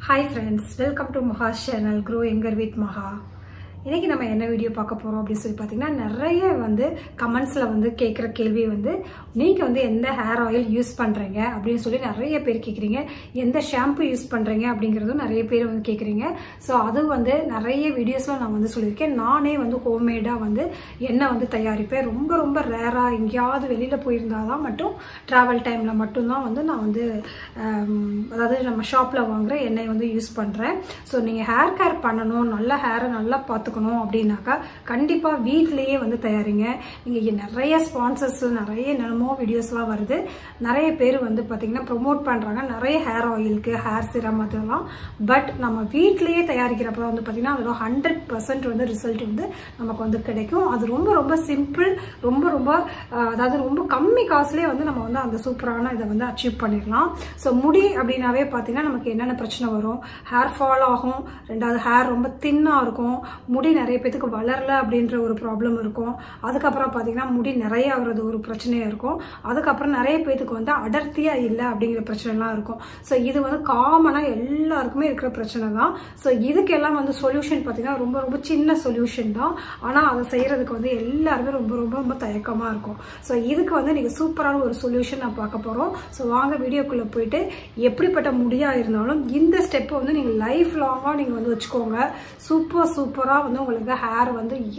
Hi friends, welcome to MAHA's channel Grow Younger with MAHA. இன்னைக்கு நம்ம என்ன video பார்க்க போறோம் அப்படி சொல்லி பாத்தீங்கன்னா நிறைய கமெண்ட்ஸ்ல கேக்குற கேள்வி நீங்க எந்த ஹேர் ஆயில் யூஸ் பண்றீங்க அப்படினு சொல்லி நிறைய பேர் கேக்குறீங்க எந்த ஷாம்பு யூஸ் பண்றீங்க அப்படிங்கறது நிறைய பேர் கேக்குறீங்க சோ அது நிறைய வீடியோஸ்ல நான் சொல்லிருக்கேன் நானே ஹோம்மேடா எண்ணெய் தயாரிப்பேன் ரொம்ப ரேரா எங்கயாவது வெளியில போயிருந்தாதான் மட்டும் டிராவல் டைம்ல மட்டும் தான் நான் அதாவது நம்ம ஷாப்ல வாங்குற எண்ணெய் யூஸ் பண்றேன் சோ நீங்க ஹேர் கேர் பண்ணனும் நல்ல ஹேரை நல்லா பாத்து அப்படினாக்கா கண்டிப்பா வீட்லயே தயாரிங்க நீங்க நிறைய ஸ்பான்சர்ஸ் நிறைய என்னமோ வீடியோஸ்லாம் வருது நிறைய பேர் பாத்தீங்கன்னா ப்ரோமோட் பண்றாங்க நிறைய ஹேர் ஆயிலுக்கு ஹேர் சிரம் அதெல்லாம் பட் நம்ம வீட்லயே தயாரிக்கிறப்ப பாத்தீங்கன்னா அதோட 100% ரிசல்ட் நமக்கு கிடைக்கும் அது ரொம்ப சிம்பிள் ரொம்ப அதாவது ரொம்ப கம்மி காசுலயே நம்ம அந்த சூப்பரான இதை அச்சீவ் பண்ணிடலாம் சோ முடி அப்படினாவே பாத்தீங்கன்னா நமக்கு என்னென்ன பிரச்சனை வரும் ஹேர் ஃபால் ஆகும் ரெண்டாவது ஹேர் ரொம்ப தின்னா இருக்கும் முடி நிறைய பேருக்கு வளரல அப்படின்ற ஒரு ப்ராப்ளம் இருக்கும் அதுக்கு அப்புறம் பாத்தீங்கன்னா முடி நிறைய வரது ஒரு பிரச்சனையா இருக்கும் அதுக்கு அப்புறம் நிறைய பேருக்கு அடர்த்தியா இல்ல அப்படிங்கிற பிரச்சனை எல்லாம் இருக்கும் சோ இது காமனா எல்லாருக்குமே இருக்கிற பிரச்சனை தான் சோ இதுக்கு எல்லாம் சொல்யூஷன் பாத்தீங்கன்னா ரொம்ப சின்ன சொல்யூஷன் தான் ஆனா அதை செய்யறதுக்கு எல்லாருமே ரொம்ப தயக்கமா இருக்கும் சோ இதுக்கு நீங்க சூப்பரான ஒரு சொல்யூஷன் நான் பார்க்க போறோம் சோ வாங்க வீடியோக்குள்ள போயிட்டு எப்படிப்பட்ட முடியா இருந்தாலும் இந்த ஸ்டெப் நீங்க லைஃப் லாங்கா நீங்க வச்சுக்கோங்க சூப்பரா உங்களுக்கு ஹேர்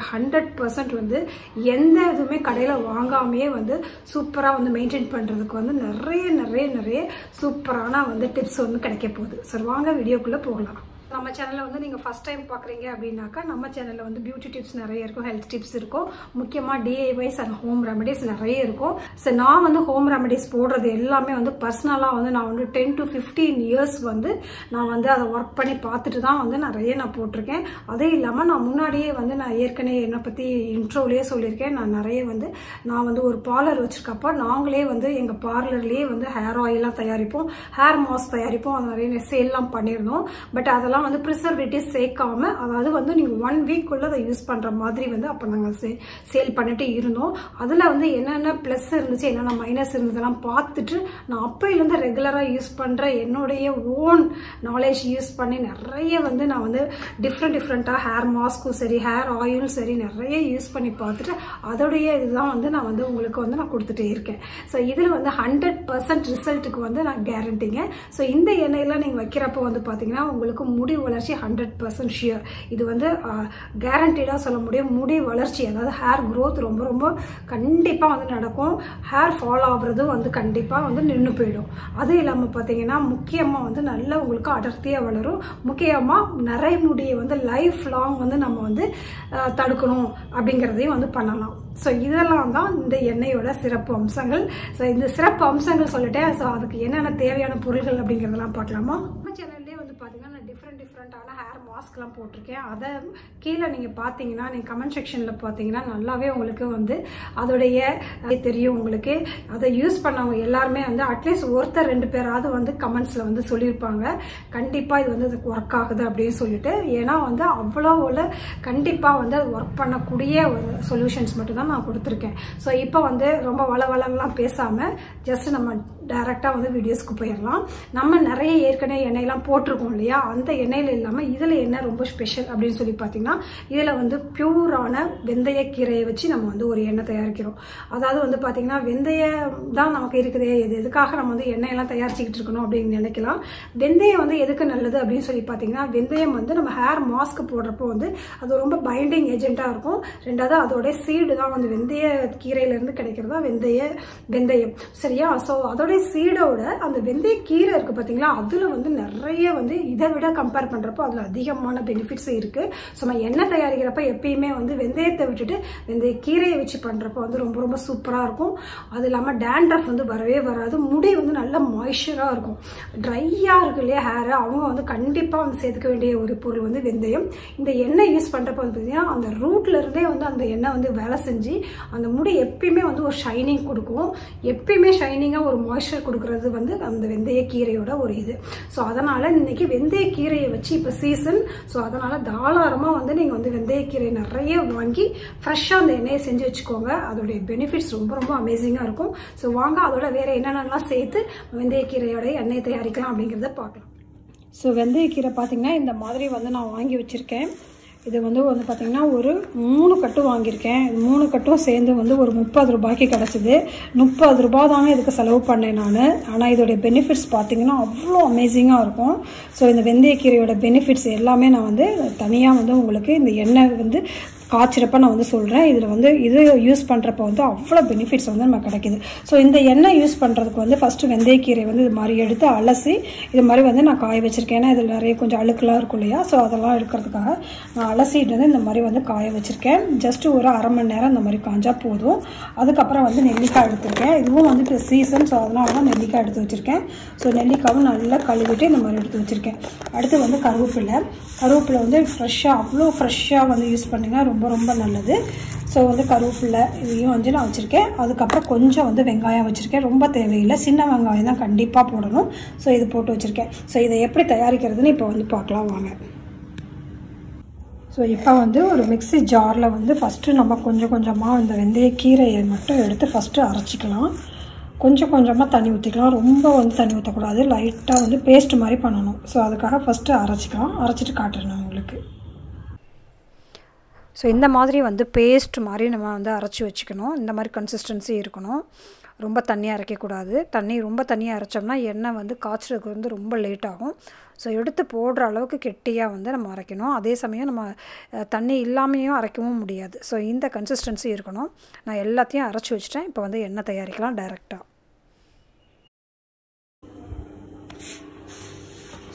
100% எந்த இதுவுமே கடையில வாங்காமையே சூப்பரா மெயின்டைன் பண்றதுக்கு நிறைய சூப்பரான டிப்ஸ் கிடைக்க போகுது சரி வாங்க வீடியோக்குள்ள போகலாம் நம்ம சேனல்ல நீங்க ஃபர்ஸ்ட் டைம் பாக்குறீங்க அப்படினாக்கா நம்ம சேனல்ல பியூட்டி டிப்ஸ் நிறைய இருக்கும் ஹெல்த் டிப்ஸ் இருக்கும் முக்கியமா DIYs அண்ட் ஹோம் ரெமெடிஸ் நிறைய இருக்கும் சோ நான் ஹோம் ரெமெடிஸ் போடுறது எல்லாமே பர்சனலா நான் 10 to 15 இயர்ஸ் நான் அதை வர்க் பண்ணி பார்த்துட்டு தான் நிறைய நான் போட்டிருக்கேன் அதே இல்லாம நான் முன்னாடியே நான் ஏற்கனவே என்ன பத்தி இன்ட்ரோலயே சொல்லியிருக்கேன் நான் நிறைய நான் ஒரு பார்லர் வச்சிருக்கப்ப நாங்களே எங்க பார்லர்லயே ஹேர் ஆயிலாம் தயாரிப்போம் ஹேர் மாஸ்க் தயாரிப்போம் அது நிறைய சேல்லாம் பண்ணிருந்தோம் பட் அதெல்லாம் preservative சேர்க்காம அதாவது நீங்க 1 வீக் குள்ள அதை யூஸ் பண்ற மாதிரி அப்ப நாங்க சேல் பண்ணிட்டு இருந்தோம் அதுல என்னென்ன பிளஸ் இருந்துச்சு என்னென்ன மைனஸ் இருந்ததெல்லாம் பார்த்துட்டு நான் அப்பையில இருந்து ரெகுலரா யூஸ் பண்ற என்னுடைய ஓன் நாலேஜ் யூஸ் பண்ணி நிறைய நான் டிஃப்ரெண்டா ஹேர் மாஸ்க்கும் சரி ஹேர் ஆயிலும் சரி நிறைய யூஸ் பண்ணி பார்த்துட்டு அதோடைய இதுதான் நான் உங்களுக்கு நான் கொடுத்துட்டே இருக்கேன் ஸோ இதுல 100% ரிசல்ட்டுக்கு நான் கேரண்டிங்க ஸோ இந்த எண்ணெயெல்லாம் நீங்க வைக்கிறப்ப பாத்தீங்கன்னா உங்களுக்கு முடி வளர்ச்சி 100% ஷியர் இது கேரண்டீடா சொல்ல முடியும் முடி வளர்ச்சி அதாவது ஹேர் growth ரொம்ப கண்டிப்பா நடக்கும் ஹேர் ஃபால் ஆகுறது கண்டிப்பா நின்னு போயிடும் அது இல்லாம பாத்தீங்கன்னா முக்கியமா நல்லா உங்களுக்கு அடர்த்தியா வளரும் முக்கியமா நிறைய முடியை லைஃப் லாங் நம்ம தடுக்கணும் அப்படிங்கறதையும் பண்ணலாம் சோ இதெல்லாம் தான் இந்த எண்ணெயோட சிறப்பு அம்சங்கள் சோ இந்த சிறப்பு அம்சங்கள் சொல்லிட்டேன் சோ அதுக்கு என்னென்ன தேவையான பொருட்கள் அப்படிங்கறதெல்லாம் பார்க்கலாமா நம்ம சேனல்லே பாத்தீங்கன்னா நான் டிஃப்ரெண்டான ஹேர் மாஸ்க் எல்லாம் போட்டிருக்கேன் அதை கீழே நீங்க பாத்தீங்கன்னா நீங்க கமெண்ட் செக்ஷன்ல பாத்தீங்கன்னா நல்லாவே உங்களுக்கு அதோடைய தெரியும் உங்களுக்கு அதை யூஸ் பண்ணவங்க எல்லாருமே அட்லீஸ்ட் ஒருத்தர் 2 பேராவது கமெண்ட்ஸ்ல சொல்லியிருப்பாங்க கண்டிப்பா இது அதுக்கு ஒர்க் ஆகுது அப்படின்னு சொல்லிட்டு ஏன்னா அவ்வளோ கண்டிப்பா ஒர்க் பண்ணக்கூடிய சொல்யூஷன்ஸ் மட்டும் தான் நான் கொடுத்துருக்கேன் ஸோ இப்போ ரொம்ப வளவளங்களாம் பேசாம ஜஸ்ட் நம்ம டைரக்டா வீடியோஸ்க்கு போயிடலாம் நம்ம நிறைய ஏற்கனவே எண்ணெயெல்லாம் போட்டிருக்கோம் இல்லையா அந்த எண்ணெயில இல்லாம இதுல என்ன ரொம்ப ஸ்பெஷல் அப்படின்னு சொல்லி பாத்தீங்கன்னா இதுல பியூரான வெந்தய கீரையை வச்சு நம்ம ஒரு எண்ணெய் தயாரிக்கிறோம் அதாவது பாத்தீங்கன்னா வெந்தயம் தான் நமக்கு இருக்குதே எதுக்காக நம்ம எண்ணெயெல்லாம் தயாரிச்சுக்கிட்டு இருக்கணும் அப்படின்னு நினைக்கலாம் வெந்தயம் எதுக்கு நல்லது அப்படின்னு சொல்லி பாத்தீங்கன்னா வெந்தயம் நம்ம ஹேர் மாஸ்க் போடுறப்போ அது ரொம்ப பைண்டிங் ஏஜென்ட்டா இருக்கும் ரெண்டாவது அதோட சீடு தான் வெந்தய கீரையில இருந்து கிடைக்கிறதா வெந்தயம் சரியா சோ அதோட சீடோட அந்த வெந்தய கீரை இருக்கு பாத்தீங்களா அதுல நிறைய இதை விட கம்பேர் பண்றப்போ அதுல அதிகமான பெனிஃபிட்ஸ் இருக்கு ஸோ நம்ம எண்ணெய் தயாரிக்கிறப்ப எப்பயுமே வெந்தயத்தை விட்டுட்டு வெந்தய கீரையை வச்சு பண்றப்போ ரொம்ப சூப்பரா இருக்கும் அது இல்லாம டேண்ட்ரஃப் வரவே வராது முடி நல்ல மாய்ஸ்சரா இருக்கும் ட்ரையா இருக்கு இல்லையா ஹேர் அவங்க கண்டிப்பா சேர்த்துக்க வேண்டிய ஒரு பொருள் வெந்தயம் இந்த எண்ணெய் யூஸ் பண்றப்ப பாத்தீங்கன்னா அந்த ரூட்ல இருந்தே அந்த எண்ணெய் வேலை செஞ்சு அந்த முடி எப்பயுமே ஒரு ஷைனிங் கொடுக்கும் எப்பயுமே ஷைனிங்கா ஒரு மாய்ஸ்சர் கொடுக்கறது அந்த வெந்தய கீரையோட ஒரு இது ஸோ அதனால இன்னைக்கு வெந்தய கீரையை வச்சு இப்போ சீசன் ஸோ அதனால தாராளமா நீங்க வெந்தய கீரை நிறைய வாங்கி ஃப்ரெஷ்ஷா அந்த எண்ணெயை செஞ்சு வச்சுக்கோங்க அதோடைய பெனிஃபிட்ஸ் ரொம்ப அமேசிங்கா இருக்கும் ஸோ வாங்க அதோட வேற என்னென்னலாம் சேர்த்து வெந்தய கீரையோட எண்ணெய் தயாரிக்கலாம் அப்படிங்கிறத பார்க்கலாம் ஸோ வெந்தயக்கீரை பார்த்திங்கன்னா இந்த மாதிரி வந்து நான் வாங்கி வச்சுருக்கேன். இது வந்து பார்த்திங்கன்னா ஒரு 3 கட்டு வாங்கியிருக்கேன். 3 கட்டும் சேர்ந்து வந்து ஒரு 30 ரூபாய்க்கு கிடச்சிது. 30 ரூபா தாங்க இதுக்கு செலவு பண்ணேன் நான். ஆனால் இதோடைய பெனிஃபிட்ஸ் பார்த்திங்கன்னா அவ்வளோ அமேசிங்காக இருக்கும். ஸோ இந்த வெந்தயக்கீரையோட பெனிஃபிட்ஸ் எல்லாமே நான் வந்து தனியாக வந்து உங்களுக்கு இந்த எண்ணெய் வந்து காய்ச்சிறப்ப நான் வந்து சொல்கிறேன். இதில் வந்து இது யூஸ் பண்ணுறப்ப வந்து அவ்வளோ பெனிஃபிட்ஸ் வந்து நமக்கு கிடைக்கிது. ஸோ இந்த எண்ணெய் யூஸ் பண்ணுறதுக்கு வந்து ஃபஸ்ட்டு வெந்தயக்கீரை வந்து இது மாதிரி எடுத்து அலசி இது மாதிரி வந்து நான் காய வச்சுருக்கேன். ஏன்னா இதில் நிறைய கொஞ்சம் அழுக்கெலாம் இருக்கும் இல்லையா, ஸோ அதெல்லாம் எடுக்கிறதுக்காக நான் அலசிட்டு வந்து இந்த மாதிரி வந்து காய வச்சுருக்கேன். ஜஸ்ட்டு ஒரு அரை மணி நேரம் இந்த மாதிரி காய்ஞ்சா போதும். அதுக்கப்புறம் வந்து நெல்லிக்காய் எடுத்திருக்கேன். இதுவும் வந்து இப்போ சீசன், ஸோ அதனால தான் நெல்லிக்காய் எடுத்து வச்சுருக்கேன். ஸோ நெல்லிக்காவும் நல்லா கழுவிட்டு இந்த மாதிரி எடுத்து வச்சுருக்கேன். அடுத்து வந்து கருவேப்பிலை வந்து ஃப்ரெஷ்ஷாக அவ்வளோ ஃப்ரெஷ்ஷாக வந்து யூஸ் பண்ணிங்கன்னா ரொம்ப ரொம்ப நல்லது. ஸோ வந்து கருவேப்பிலை இதையும் வந்து நான் வச்சுருக்கேன். அதுக்கப்புறம் கொஞ்சம் வந்து வெங்காயம் வச்சுருக்கேன். ரொம்ப தேவையில்லை, சின்ன வெங்காயம் தான் கண்டிப்பாக போடணும். ஸோ இது போட்டு வச்சுருக்கேன். ஸோ இதை எப்படி தயாரிக்கிறதுன்னு இப்போ வந்து பார்க்கலாம் வாங்க. ஸோ இப்போ வந்து ஒரு மிக்ஸி ஜாரில் வந்து ஃபஸ்ட்டு நம்ம கொஞ்சம் கொஞ்சமாக இந்த வெந்தயக்கீரையை மட்டும் எடுத்து ஃபஸ்ட்டு அரைச்சிக்கலாம். கொஞ்சம் கொஞ்சமாக தண்ணி ஊற்றிக்கலாம். ரொம்ப வந்து தண்ணி ஊற்றக்கூடாது, லைட்டாக வந்து பேஸ்ட் மாதிரி பண்ணணும். ஸோ அதுக்காக ஃபஸ்ட்டு அரைச்சிக்கலாம். அரைச்சிட்டு காட்டுறேன் நான் உங்களுக்கு. ஸோ இந்த மாதிரி வந்து பேஸ்ட் மாதிரி நம்ம வந்து அரைச்சி வச்சுக்கணும். இந்த மாதிரி கன்சிஸ்டன்சி இருக்கணும். ரொம்ப தண்ணியாக அரைக்கக்கூடாது. ரொம்ப தண்ணியாக அரைச்சோம்னா எண்ணெய் வந்து காய்ச்சலுக்கு வந்து ரொம்ப லேட் ஆகும். ஸோ எடுத்து போடுற அளவுக்கு கெட்டியாக வந்து நம்ம அரைக்கணும். அதே சமயம் நம்ம தண்ணி இல்லாமையும் அரைக்கவும் முடியாது. ஸோ இந்த கன்சிஸ்டன்சி இருக்கணும். நான் எல்லாத்தையும் அரைச்சி வச்சுட்டேன். இப்போ வந்து எண்ணெய் தயாரிக்கலாம் டைரெக்டாக.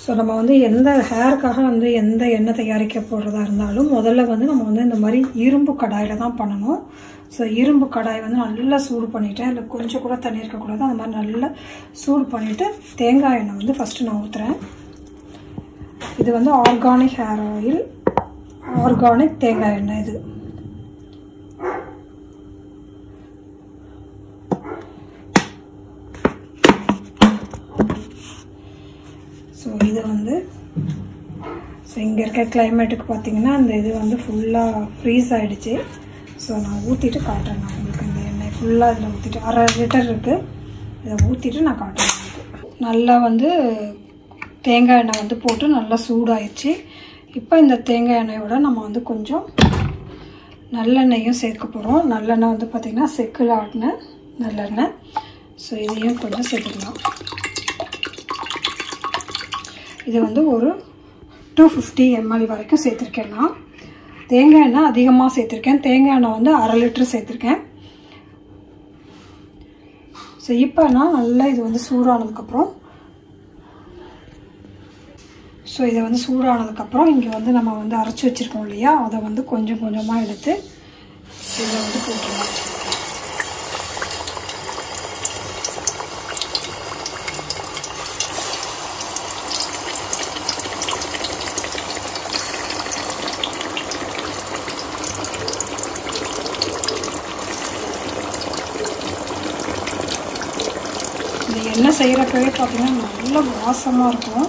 ஸோ நம்ம வந்து எந்த ஹேருக்காக வந்து எந்த எண்ணெய் தயாரிக்க போடுறதா இருந்தாலும் முதல்ல வந்து நம்ம வந்து இந்த மாதிரி இரும்பு கடாயில் தான் பண்ணணும். ஸோ இரும்பு கடாய் வந்து நல்லா சூடு பண்ணிவிட்டேன். இல்லை கொஞ்சம் கூட தண்ணி இருக்கக்கூடாது. அந்த மாதிரி நல்லா சூடு பண்ணிவிட்டு தேங்காய் எண்ணெய் வந்து ஃபஸ்ட்டு நான் ஊற்றுறேன். இது வந்து ஆர்கானிக் ஹேர் ஆயில், ஆர்கானிக் தேங்காய் எண்ணெய் இது. ஸோ இது வந்து இங்கே இருக்க கிளைமேட்டுக்கு பார்த்தீங்கன்னா இந்த இது வந்து ஃபுல்லாக ஃப்ரீஸ் ஆகிடுச்சு. ஸோ நான் ஊற்றிட்டு காட்டுறேன் நான் உங்களுக்கு. இந்த எண்ணெய் ஃபுல்லாக இதில் ஊற்றிட்டு 1/2 லிட்டர் இருக்குது. இதை ஊற்றிட்டு நான் காட்டுறேன் உங்களுக்கு. நல்லா வந்து தேங்காய் எண்ணெய் வந்து போட்டு நல்லா சூடாயிடுச்சு. இப்போ இந்த தேங்காய் எண்ணெயோட நம்ம வந்து கொஞ்சம் நல்லெண்ணெயும் சேர்க்க போகிறோம். நல்லெண்ணெய் வந்து பார்த்திங்கன்னா செக்கில் ஆட்டின நல்லெண்ணெய். ஸோ இதையும் கொஞ்சம் சேர்த்துக்கலாம். இது வந்து ஒரு 250 ml வரைக்கும் சேர்த்துருக்கேன். நான் தேங்காய் எண்ணெய் அதிகமாக சேர்த்துருக்கேன். தேங்காய் எண்ணெய் வந்து 1/2 லிட்டர் சேர்த்துருக்கேன். ஸோ இப்போ நான் நல்லா இது வந்து சூடானதுக்கப்புறம் இதை வந்து சூடானதுக்கப்புறம் இங்கே வந்து நம்ம வந்து அரைச்சி வச்சுருக்கோம் இல்லையா, அதை வந்து கொஞ்சம் கொஞ்சமாக எடுத்து இதை வந்து போட்டுடலாம். இந்த எண்ணெய் செய்கிறப்பவே பார்த்தீங்கன்னா நல்ல வாசமாக இருக்கும்.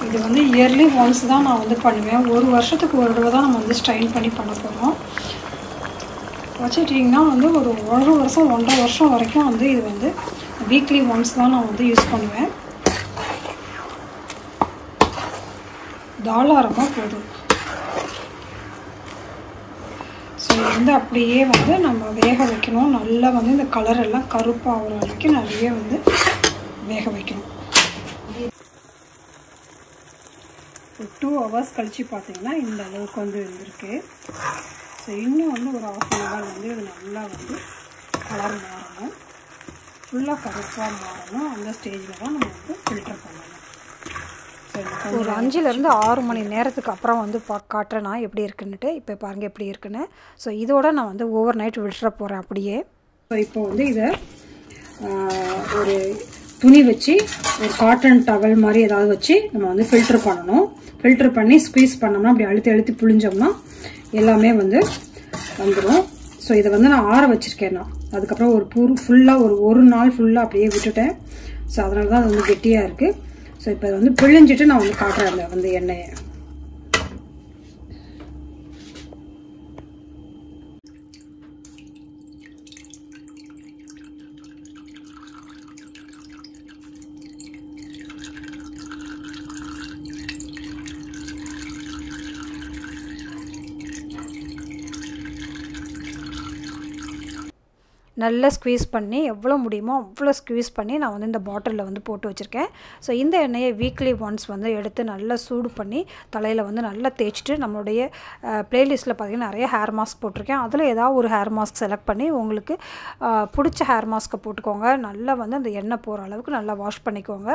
இது வந்து இயர்லி ஒன்ஸ் தான் நான் வந்து பண்ணுவேன். ஒரு வருஷத்துக்கு ஒரு தடவை தான் நம்ம வந்து ஸ்டைன் பண்ணி பண்ண போகிறோம். வச்சுட்டிங்கன்னா வந்து ஒரு 1 வருஷம் 1.5 வருஷம் வரைக்கும் வந்து இது வந்து வீக்லி ஒன்ஸ் தான் நான் வந்து யூஸ் பண்ணுவேன். தாராளமாக போதும். ஸோ இது வந்து அப்படியே வந்து நம்ம வேக வைக்கணும். நல்லா வந்து இந்த கலர் எல்லாம் கருப்பாகிற வரைக்கும் நிறைய வந்து வேக வைக்கணும். ஒரு 2 hours கழித்து பார்த்தீங்கன்னா இந்த அளவுக்கு வந்து இருந்திருக்கு. ஸோ இன்னும் வந்து ஒரு 1/2 hour வந்து இது நல்லா வந்து கலர் மாறணும், ஃபுல்லாக கருப்பாக மாறணும். அந்த ஸ்டேஜில் தான் நம்ம வந்து ஃபில்டர் பண்ணணும். ஒரு 5 to 6 மணி நேரத்துக்கு அப்புறம் வந்து காட்டுறேன் நான் எப்படி இருக்குன்னுட்டு. இப்போ பாருங்கள் எப்படி இருக்குன்னு. ஸோ இதோட நான் வந்து ஓவர் நைட் விட்டுற போகிறேன் அப்படியே. ஸோ இப்போ வந்து இதை ஒரு துணி வச்சு ஒரு காட்டன் டவல் மாதிரி ஏதாவது வச்சு நம்ம வந்து ஃபில்டர் பண்ணணும். ஃபில்டர் பண்ணி ஸ்குவீஸ் பண்ணோம்னா அப்படி அழுத்தி புழிஞ்சோம்னா எல்லாமே வந்து வந்துடும். ஸோ இதை வந்து நான் ஆற வச்சுருக்கேன். நான் அதுக்கப்புறம் ஒரு நாள் ஃபுல்லாக அப்படியே விட்டுட்டேன். ஸோ அதனால தான் அது வந்து கெட்டியாக இருக்குது. ஸோ இப்போ வந்து பிழிஞ்சிட்டு நான் வந்து காட்டுறேன் அந்த வந்து எண்ணெயை. நல்லா ஸ்க்வீஸ் பண்ணி எவ்வளோ முடியுமோ அவ்வளோ ஸ்க்வீஸ் பண்ணி நான் வந்து இந்த பாட்டிலில் வந்து போட்டு வச்சுருக்கேன். ஸோ இந்த எண்ணெயை வீக்லி ஒன்ஸ் வந்து எடுத்து நல்லா சூடு பண்ணி தலையில் வந்து நல்லா தேய்ச்சிட்டு நம்மளுடைய ப்ளேலிஸ்ட்டில் பார்த்திங்கன்னா நிறைய ஹேர் மாஸ்க் போட்டிருக்கேன். அதில் ஏதாவது ஒரு ஹேர் மாஸ்க் செலக்ட் பண்ணி உங்களுக்கு பிடிச்ச ஹேர் மாஸ்க்கை போட்டுக்கோங்க. நல்லா வந்து அந்த எண்ணெய் போகிற அளவுக்கு நல்லா வாஷ் பண்ணிக்கோங்க.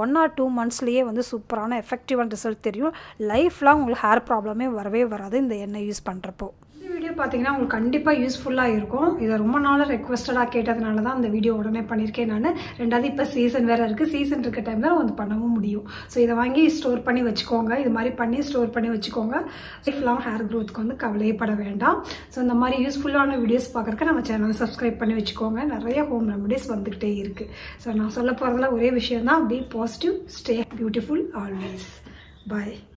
1 or 2 monthsலேயே வந்து சூப்பரான எஃபெக்டிவான ரிசல்ட் தெரியும். லைஃப் லாங் உங்களுக்கு ஹேர் ப்ராப்ளமே வரவே வராது இந்த எண்ணெய் யூஸ் பண்ணுறப்போ. இந்த வீடியோ பார்த்தீங்கன்னா உங்களுக்கு கண்டிப்பாக யூஸ்ஃபுல்லாக இருக்கும். இதை ரொம்ப நாளாக ரெக்வஸ்டடாக கேட்டதுனால தான் இந்த வீடியோ உடனே பண்ணியிருக்கேன் நான். ரெண்டாவது இப்போ சீசன் வேறு இருக்குது. சீசன் இருக்க டைம் தான் வந்து பண்ணவும் முடியும். ஸோ இதை வாங்கி ஸ்டோர் பண்ணி வச்சுக்கோங்க. இது மாதிரி பண்ணி ஸ்டோர் பண்ணி வச்சுக்கோங்க. லைஃப் லாங் ஹேர் க்ரோத்துக்கு வந்து கவலையப்பட வேண்டாம். ஸோ இந்த மாதிரி யூஸ்ஃபுல்லான வீடியோஸ் பார்க்குறக்கு நம்ம சேனலை சப்ஸ்கிரைப் பண்ணி வச்சுக்கோங்க. நிறைய ஹோம் ரெமடிஸ் வந்துக்கிட்டே இருக்குது. ஸோ நான் சொல்ல போகிறதுல ஒரே விஷயம் தான், be positive, stay beautiful always. Bye.